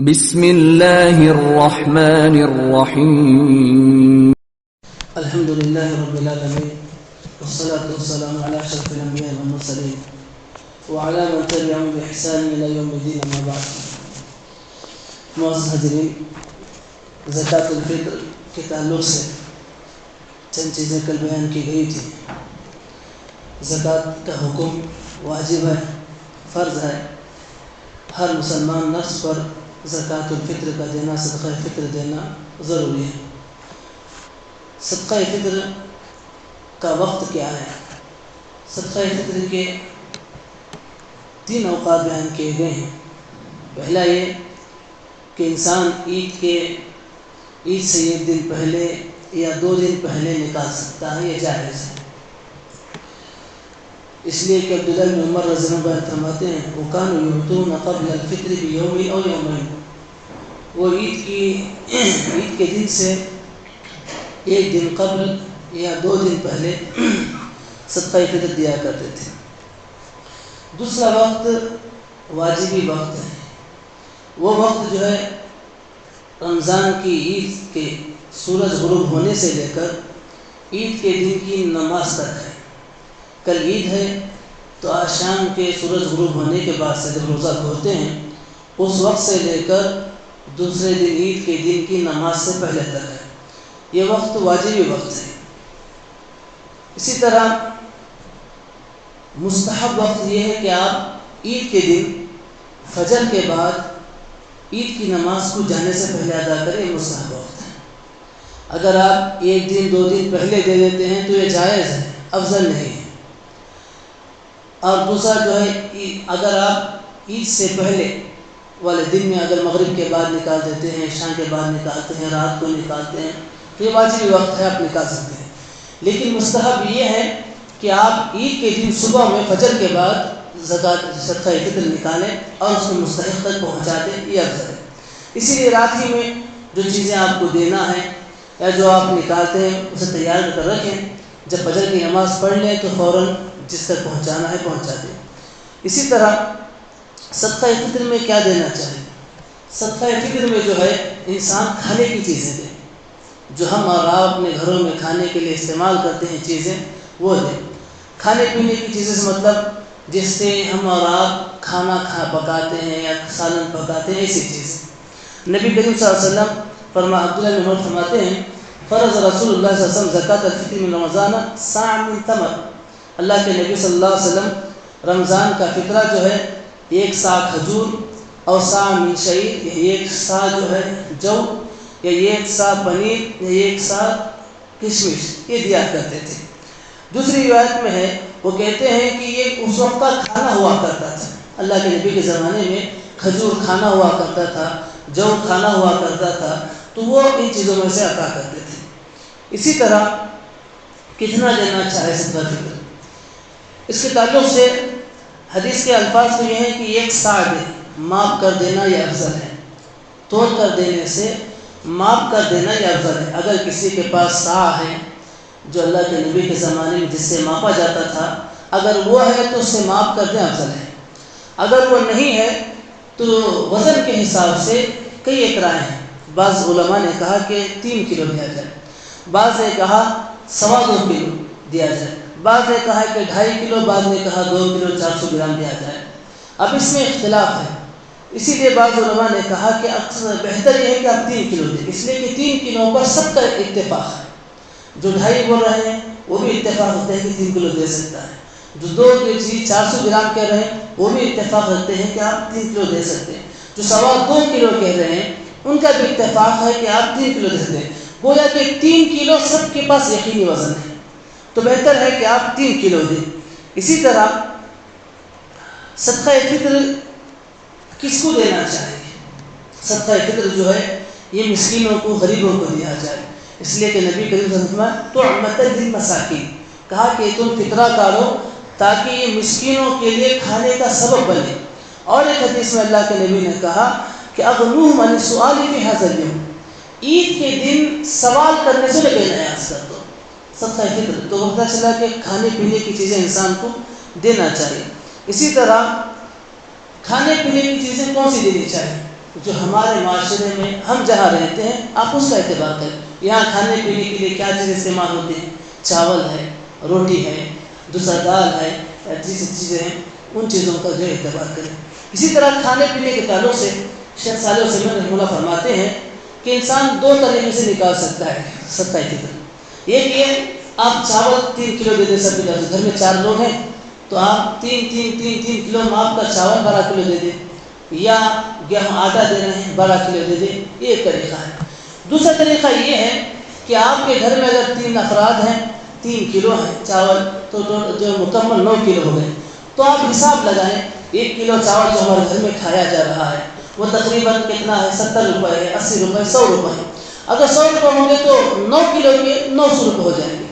بسم اللہ الرحمن الرحیم الحمد للہ رب العالمین والصلاة والسلام علی اشرف الانبیاء والمرسلین وعلی من تبعهم بإحسان الى یوم الدین اما بعد. معزز حاضرین، زکوٰۃ الفطر کے تعلق سے چند چیزیں کل بیان کی گئی تھی. زکوٰۃ کا حکم واجب ہے، فرض ہے. ہر مسلمان نفس پر زکوٰۃ الفطر کا دینا، صدقہ فطر دینا ضروری ہے. صدقہ فطر کا وقت کیا ہے؟ صدقہ فطر کے 3 اوقات بیان کیے گئے ہیں. پہلا یہ کہ انسان عید سے 1 دن پہلے یا 2 دن پہلے نکال سکتا ہے، یہ جائز ہے. اس لیے کہ عبداللہ بن عمر رضی اللہ عنہ فرماتے ہیں وَكَانُوا يُعْطُونَ قَبْلَ الْفِطْرِ بِيَوْمٍ أَوْ يَوْمَيْنِ. وہ عید کے دن سے 1 دن قبل یا 2 دن پہلے صدقہ فطر دیا کرتے تھے. دوسرا وقت واجبی وقت ہے. وہ وقت جو ہے رمضان کی عید کے سورج غروب ہونے سے لے کر عید کے دن کی نماز تک ہے. کل عید ہے تو آج شام کے سورج غروب ہونے کے بعد سے جب روزہ کھولتے ہیں اس وقت سے لے کر دوسرے دن عید کے دن کی نماز سے پہلے تک ہے. یہ وقت واجبی وقت ہے. اسی طرح مستحب وقت یہ ہے کہ آپ عید کے دن فجر کے بعد عید کی نماز کو جانے سے پہلے ادا کریں. یہ مستحب وقت ہے. اگر آپ 1 دن 2 دن پہلے دے دیتے ہیں تو یہ جائز ہے، افضل نہیں ہے. اور دوسرا جو ہے اگر آپ عید سے پہلے والے دن میں اگر مغرب کے بعد نکال دیتے ہیں، عشاء کے بعد نکالتے ہیں، رات کو نکالتے ہیں تو یہ واجبی وقت ہے، آپ نکال سکتے ہیں. لیکن مستحب یہ ہے کہ آپ عید کے دن صبح میں فجر کے بعد صدقہ فطر نکالیں اور اس کو مستحق تک پہنچا دیں، یہ افضل ہے. اسی لیے رات ہی میں جو چیزیں آپ کو دینا ہے یا جو آپ نکالتے ہیں اسے تیار کر رکھیں. جب فجر کی نماز پڑھ لیں تو فوراً جس تک پہنچانا ہے پہنچا دیں. اسی طرح صدقہ فطر میں کیا دینا چاہیے؟ صدقہ فطر میں جو ہے انسان کھانے کی چیزیں دے، جو ہم اور آپ اپنے گھروں میں کھانے کے لیے استعمال کرتے ہیں چیزیں وہ دیں. کھانے پینے کی چیزیں سے مطلب جس سے ہم اور آپ کھانا پکاتے ہیں یا سالن پکاتے ہیں، ایسی چیزیں. نبی کریم صلی اللہ علیہ وسلم عبداللہ بن عمر فرماتے ہیں فرض رسول اللہ صلی اللہ علیہ وسلم زکوٰۃ الفطر من رمضان صاع من تمر. اللہ کے نبی صلی اللہ علیہ وسلم رمضان کا فطرہ جو ہے 1 صاع کھجور اور صاع من شعیر، 1 صاع جو ہے جو یا 1 صاع پنیر یا 1 صاع کشمش، یہ دیا کرتے تھے. دوسری روایت میں ہے وہ کہتے ہیں کہ یہ اس وقت کا کھانا ہوا کرتا تھا. اللہ کے نبی کے زمانے میں کھجور کھانا ہوا کرتا تھا، جو کھانا ہوا کرتا تھا، تو وہ ان چیزوں میں سے عطا کرتے تھے. اسی طرح کتنا دینا چاہے صدقہ فطر، اس کے تعلق سے حدیث کے الفاظ تو یہ ہیں کہ 1 صاع دے، معاف کر دینا یہ افضل ہے. توڑ کر دینے سے معاف کر دینا یہ افضل ہے. اگر کسی کے پاس صاع ہے جو اللہ کے نبی کے زمانے میں جس سے ماپا جاتا تھا، اگر وہ ہے تو اس سے معاف کر دیں، افضل ہے. اگر وہ نہیں ہے تو وزن کے حساب سے کئی ایک رائے ہیں. بعض علماء نے کہا کہ 3 کلو دیا جائے، بعض نے کہا 2.25 کلو دیا جائے، بعض نے کہا کہ 2.5 کلو، بعض نے کہا 2 کلو 400 گرام دیا جائے. اب اس میں اختلاف ہے. اسی لیے بعض علماء نے کہا کہ اکثر بہتر یہ ہے کہ آپ 3 کلو دیں، اس لیے کہ 3 کلو پر سب کا اتفاق ہے. جو 2.5 بول رہے ہیں وہ بھی اتفاق رکھتے ہیں کہ 3 کلو دے سکتا ہے. جو 2 کیجی 400 گرام کہہ رہے ہیں وہ بھی اتفاق رکھتے ہیں کہ آپ 3 کلو دے سکتے ہیں. جو 2.25 کلو کہہ رہے ہیں ان کا بھی اتفاق ہے کہ آپ 3 کلو دے سکتے ہیں. گویا کہ 3 کلو سب کے پاس یقینی وزن ہے، تو بہتر ہے کہ آپ 3 کلو دیں. اسی طرح صدقہ فطر کس کو دینا چاہیے؟ صدقہ فطر جو ہے یہ مسکینوں کو، غریبوں کو دیا جائے. اس لیے کہ نبی کریم صلی اللہ علیہ وسلم طعمۃ للمساکین کہا کہ تم فطرہ کاٹو تاکہ یہ مسکینوں کے لیے کھانے کا سبب بنے. اور ایک حدیث میں اللہ کے نبی نے کہا کہ اغنوہم عن السؤال فی ھذا اليوم، عید کے دن سوال کرنے سے لگے نیاز کر دو. صدقہ فطر تو پتہ چلا کہ کھانے پینے کی چیزیں انسان کو دینا چاہیے. اسی طرح کھانے پینے کی چیزیں کون سی دینی چاہیے؟ جو ہمارے معاشرے میں ہم جہاں رہتے ہیں آپ اس کا اعتبار کریں. یہاں کھانے پینے کے لیے کیا چیزیں استعمال ہوتی ہیں؟ چاول ہے، روٹی ہے، دوسرا دال ہے، جیسی چیزیں ہیں ان چیزوں کا جو اعتبار کریں. اسی طرح کھانے پینے کے تعلق سے شیخ صالح عثیمین رحمہ اللہ فرماتے ہیں کہ انسان 2 طریقے سے نکال سکتا ہے صدقہ فطر. ایک یہ آپ چاول 3 کلو دے دیں سب کے گھر میں 4 لوگ ہیں تو آپ 3 کلو ماپ کا چاول 12 کلو دے دیں، یا گیہوں آٹا دے رہے ہیں 12 کلو دے دیں. یہ ایک طریقہ ہے. دوسرا طریقہ یہ ہے کہ آپ کے گھر میں اگر 3 افراد ہیں 3 کلو ہیں چاول تو جو مکمل 9 کلو ہو گئے. تو آپ حساب لگائیں 1 کلو چاول جو ہمارے گھر میں کھایا جا رہا ہے وہ تقریباً کتنا ہے؟ 70 روپے ہے، 80 روپے، 100 روپے ہے. اگر 100 روپے ہوں گے تو 9 کلو کے 900 روپے ہو جائیں گے.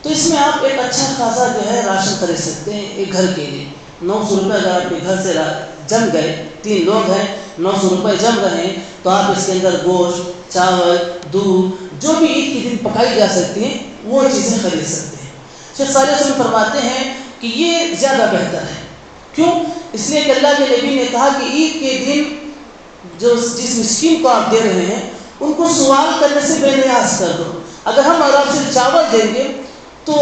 تو اس میں آپ ایک اچھا خاصا جو ہے راشن خرید سکتے ہیں ایک گھر کے لیے. 900 روپے اگر آپ کے گھر سے جم گئے، 3 لوگ ہیں 900 روپے جم رہے ہیں تو آپ اس کے اندر گوشت، چاول، دودھ، جو بھی عید کے دن پکائی جا سکتی ہیں وہ چیزیں خرید سکتے ہیں. شیخ صالح عثیمین فرماتے ہیں کہ یہ زیادہ بہتر ہے. کیوں؟ اس لیے کہ اللہ کے نبی نے کہا کہ عید کے دن جو جس مسکین کو آپ دے رہے ہیں ان کو سوال کرنے سے بے نیاز کر دو. اگر ہم آپ سے چاول دیں گے تو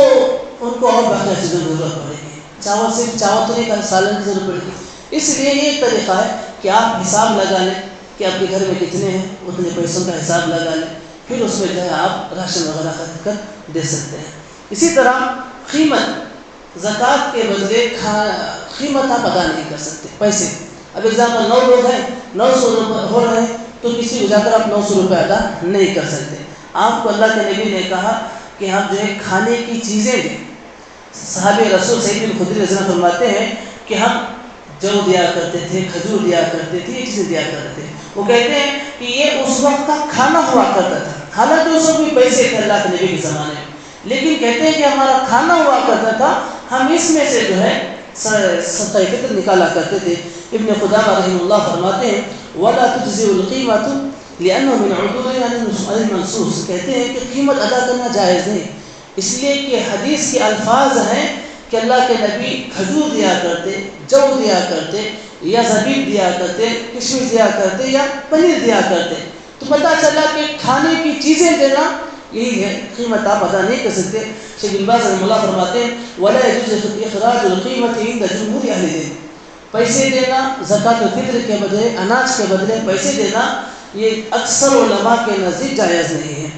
ان کو اور باقی چیزوں کی ضرورت پڑے گی. چاول صرف چاول تو نہیں، سالن کی ضرورت پڑے گی. اس لیے یہ ایک طریقہ ہے کہ آپ حساب لگا لیں کہ آپ کے گھر میں کتنے ہیں، اتنے پیسوں کا حساب لگا لیں، پھر اس میں جو ہے آپ راشن وغیرہ خرید کر دے سکتے ہیں. اسی طرح قیمت، زکوٰۃ کے بدلے قیمت آپ ادا نہیں کر سکتے پیسے. اب ایگزامپل 9 لوگ ہیں، 900 روپے ہو رہے ہیں تو کسی کو جا کر آپ 900 روپے ادا نہیں کر سکتے. آپ کو اللہ کے نبی نے کہا کہ ہم جو ہے کھانے کی چیزیں دیں. صحابہ رسول سعید بن خدری رضی اللہ عنہ فرماتے ہیں کہ ہم جو دیا کرتے تھے، کھجور دیا کرتے تھے، یہ چیزیں دیا کرتے تھے. وہ کہتے ہیں کہ یہ اس وقت کا کھانا ہوا کرتا تھا. حالانکہ اس وقت بھی پیسے تھے اللہ کے نبی کے زمانے میں، لیکن کہتے ہیں کہ ہمارا کھانا ہوا کرتا تھا، ہم اس میں سے جو ہے صدقہ فطر نکالا کرتے تھے. ابن قدامہ رحمہ اللہ فرماتے ہیں وَلَا تُجْزِئُ الْقِيمَةُ لِأَنَّهُ مِنْ عُدُولِ عَنِ الْمَنْصُوص. کہتے ہیں کہ قیمت ادا کرنا جائز نہیں، اس لیے کہ حدیث کے الفاظ ہیں کہ اللہ کے نبی کھجور دیا کرتے، جو دیا کرتے، یا زبیب دیا کرتے، کشمش دیا کرتے، یا پنیر دیا کرتے. تو پتہ چلا کہ کھانے کی چیزیں دینا یہی ہے، قیمت آپ ادا نہیں کر سکتے. شیخ بن باز رحمہ اللہ فرماتے ہیں وَلَا يَجُوزُ إِخْرَاجُ الْقِيمَةِ عِنْدَ جُمْهُورِ أَهْلِ الْعِلْمِ. پیسے دینا زکوٰۃ الفطر کے بدلے، اناج کے بدلے پیسے دینا، یہ اکثر علماء کے نزدیک جائز نہیں ہے.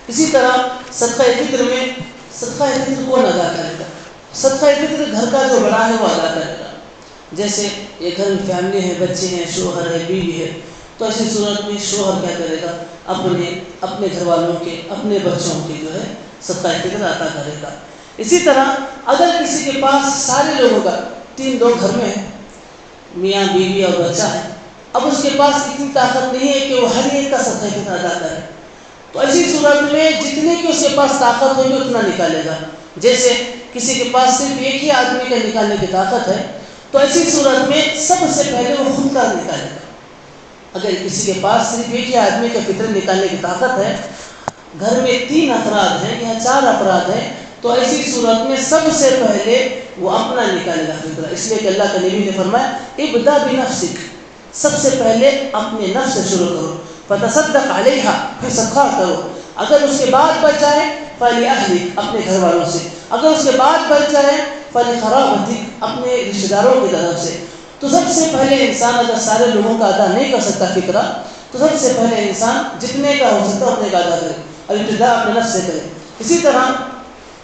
اسی طرح صدقہ فطر میں، صدقہ فطر کون ادا کرے گا؟ صدقہ فطر گھر کا جو بڑا ہے وہ ادا کرے گا. جیسے ایک گھر میں فیملی ہے، بچے ہیں، شوہر ہے، بیوی ہے، تو ایسی صورت میں شوہر کیا کرے گا؟ اپنے گھر والوں کے، اپنے بچوں کے جو ہے صدقہ فطر عطا کرے گا. اسی طرح اگر کسی کے پاس سارے لوگوں کا، 3 لوگ گھر میں ہیں، میاں بیوی اور بچہ ہے، اب اس کے پاس اتنی طاقت نہیں ہے کہ وہ ہر ایک کا صدقہ فطر ادا کرے، تو ایسی صورت میں جتنے کی اس کے پاس طاقت ہوگی اتنا نکالے گا. جیسے کسی کے پاس صرف ایک ہی آدمی کا نکالنے کی طاقت ہے تو ایسی صورت میں سب سے پہلے وہ خود کا نکالے گا. اگر کسی کے پاس صرف ایک ہی آدمی کا فطر نکالنے کی طاقت ہے، گھر میں 3 افراد ہیں یا 4 افراد ہیں، تو ایسی صورت میں سب سے پہلے وہ اپنا نکالے گا فطرہ. اس لیے کہ اللہ کے نبی نے فرمایا ابدا بنفسک، سب سے پہلے اپنے نفس سے شروع کرو، فتصدق علیہا، پھر صدقہ کرو. اگر اس کے بعد بچ جائے فلیہلک، اپنے گھر والوں سے. اگر اس کے بعد بچ جائے فلقرابتک، اپنے رشتہ داروں کی طرف سے. تو سب سے پہلے انسان اگر سارے لوگوں کا ادا نہیں کر سکتا فطرہ، تو سب سے پہلے انسان جتنے کا ہو سکتا اپنے کا ادا کرے، اور ابتدا اپنے نفس سے کرے. اسی طرح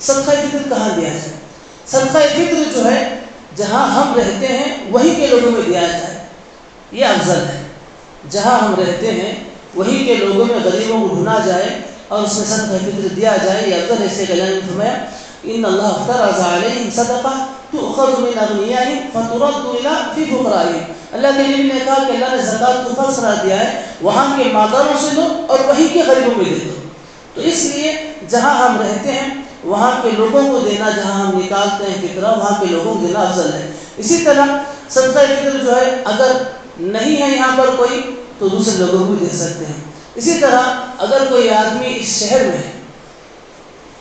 صدقہ فطر کہاں دیا جائے؟ صدقہ فطر جو ہے جہاں ہم رہتے ہیں وہیں کے لوگوں میں دیا جائے، یہ افضل ہے. جہاں ہم رہتے ہیں وہیں کے لوگوں میں غریبوں کو ڈھونڈا جائے اور اس میں صدقہ فطر دیا جائے، یہ افضل ہے. اس لیے اللہ نے فرمایا ان اللہ افترض علیہم صدقہ تؤخذ من اغنیائہم فترد فی فقرائہم. اللہ کے نبی نے کہا کہ اللہ نے زکوٰۃ کو فرض قرار دیا ہے، وہاں کے مالداروں سے دو اور وہیں کے غریبوں میں دے دو. تو اس لیے جہاں ہم رہتے ہیں وہاں کے لوگوں کو دینا، جہاں ہم نکالتے ہیں فطرہ وہاں کے لوگوں کو دینا افضل ہے. اسی طرح صدقہ فطر جو ہے اگر نہیں ہے یہاں پر کوئی تو دوسرے لوگوں کو دے سکتے ہیں. اسی طرح اگر کوئی آدمی اس شہر میں ہے،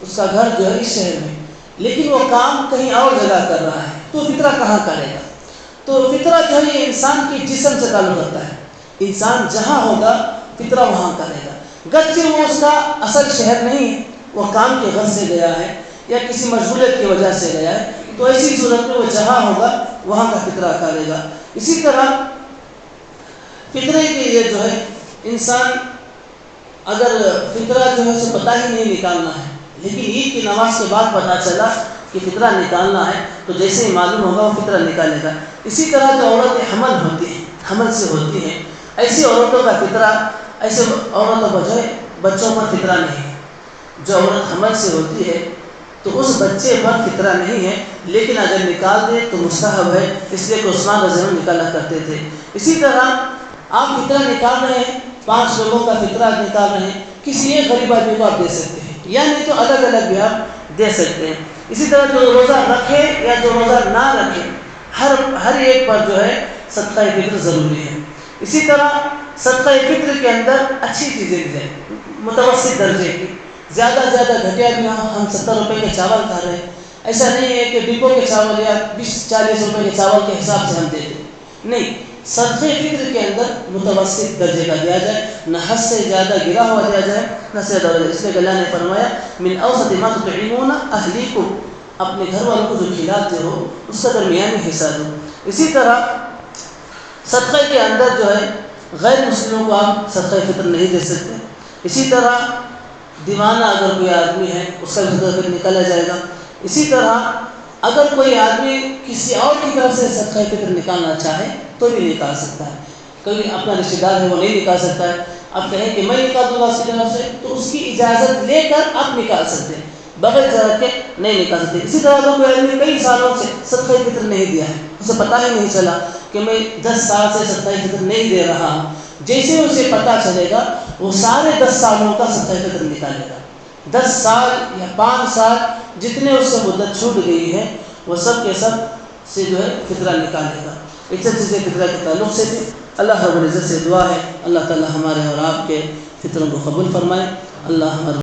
اس کا گھر جو ہے اس شہر میں، لیکن وہ کام کہیں اور جگہ کر رہا ہے، تو فطرہ کہاں کرے گا؟ تو فطرہ جو ہے یہ انسان کے جسم سے تعلق رکھتا ہے. انسان جہاں ہوگا فطرہ وہاں کرے گا، گرچہ وہ اس کا اصل شہر نہیں ہے، وہ کام کے غرض سے گیا ہے یا کسی مشغولیت کی وجہ سے گیا ہے، تو ایسی صورت میں وہ جہاں ہوگا وہاں کا فطرہ کرے گا۔ اسی طرح فطرے کے لیے جو ہے انسان اگر فطرہ جو ہے اسے پتہ ہی نہیں نکالنا ہے، لیکن عید کی نماز کے بعد پتہ چلا کہ فطرہ نکالنا ہے، تو جیسے ہی معلوم ہوگا وہ فطرہ نکالے گا۔ اسی طرح جو عورتیں حمل ہوتی ہیں، حمل سے ہوتی ہیں، ایسی عورتوں کا فطرہ، ایسے عورتوں کو جو ہے بچوں پر فطرہ نہیں ہے۔ جو عورت حمل سے ہوتی ہے تو اس بچے پر فطرہ نہیں ہے، لیکن اگر نکال دے تو مستحب ہے، اس لیے کہ عثمان رضی اللہ عنہ نکالا کرتے تھے۔ اسی طرح آپ فطرہ نکال رہے ہیں، 5 لوگوں کا فطرہ نکال رہے ہیں، کسی ایک غریب آدمی کو آپ دے سکتے ہیں، یا نہیں تو الگ الگ بھی آپ دے سکتے ہیں۔ اسی طرح جو روزہ رکھے یا جو روزہ نہ رکھے، ہر ایک پر جو ہے صدقہ فطر ضروری ہے۔ اسی طرح صدقہ فطر کے اندر اچھی چیزیں دیں، متوسط درجے کی، زیادہ گھٹیا بھی ہم 70 روپے کے چاول کھا رہے ہیں، ایسا نہیں ہے کہ ڈپو کے چاول یا 20-40 روپے کے چاول کے حساب سے ہم دیتے، نہیں، صدقہ فطر کے اندر متوسط درجے کا دیا جائے، نہ حد سے زیادہ گرا ہوا دیا جائے، نہ سے زیادہ، اس لیے اللہ نے فرمایا من اوسط ما تطعمون اہلیکم، اپنے گھر والوں کو جو کھلاتے ہو اس کا درمیانی حصہ دو۔ اسی طرح صدقے کے اندر جو ہے غیر مسلموں کو آپ صدقہ فطر نہیں دے سکتے۔ اسی طرح دیوانہ اگر کوئی آدمی ہے اس کا صدقہ فطر نکالا جائے گا۔ اسی طرح اگر کوئی آدمی کسی اور کی طرف سے صدقہ فطر نکالنا چاہے تو بھی نکال سکتا ہے، کوئی اپنا رشتہ دار ہے وہ نہیں نکال سکتا ہے، آپ کہیں کہ میں نکال دوں گا اس کی طرف سے، تو اس کی اجازت لے کر آپ نکال سکتے ہیں، بغیر اجازت کے نہیں نکال سکتے۔ اسی طرح اگر کوئی آدمی کئی سالوں سے صدقہ فطر نہیں دیا ہے، اسے پتہ ہی نہیں چلا کہ میں 10 سال سے صدقہ فطر نہیں دے رہا ہوں، جیسے اسے پتہ چلے گا وہ سارے 10 سالوں کا صدقہ فطر نکالے گا، 10 سال یا 5 سال جتنے اس سے مدت چھوٹ گئی ہے وہ سب کے سب سے جو ہے فطرہ نکالے گا۔ اس چیزیں فطرہ کے تعلق سے بھی اللہ رب العزت سے دعا ہے اللہ تعالی ہمارے اور آپ کے فطروں کو قبول فرمائے۔ اللہ ہمارے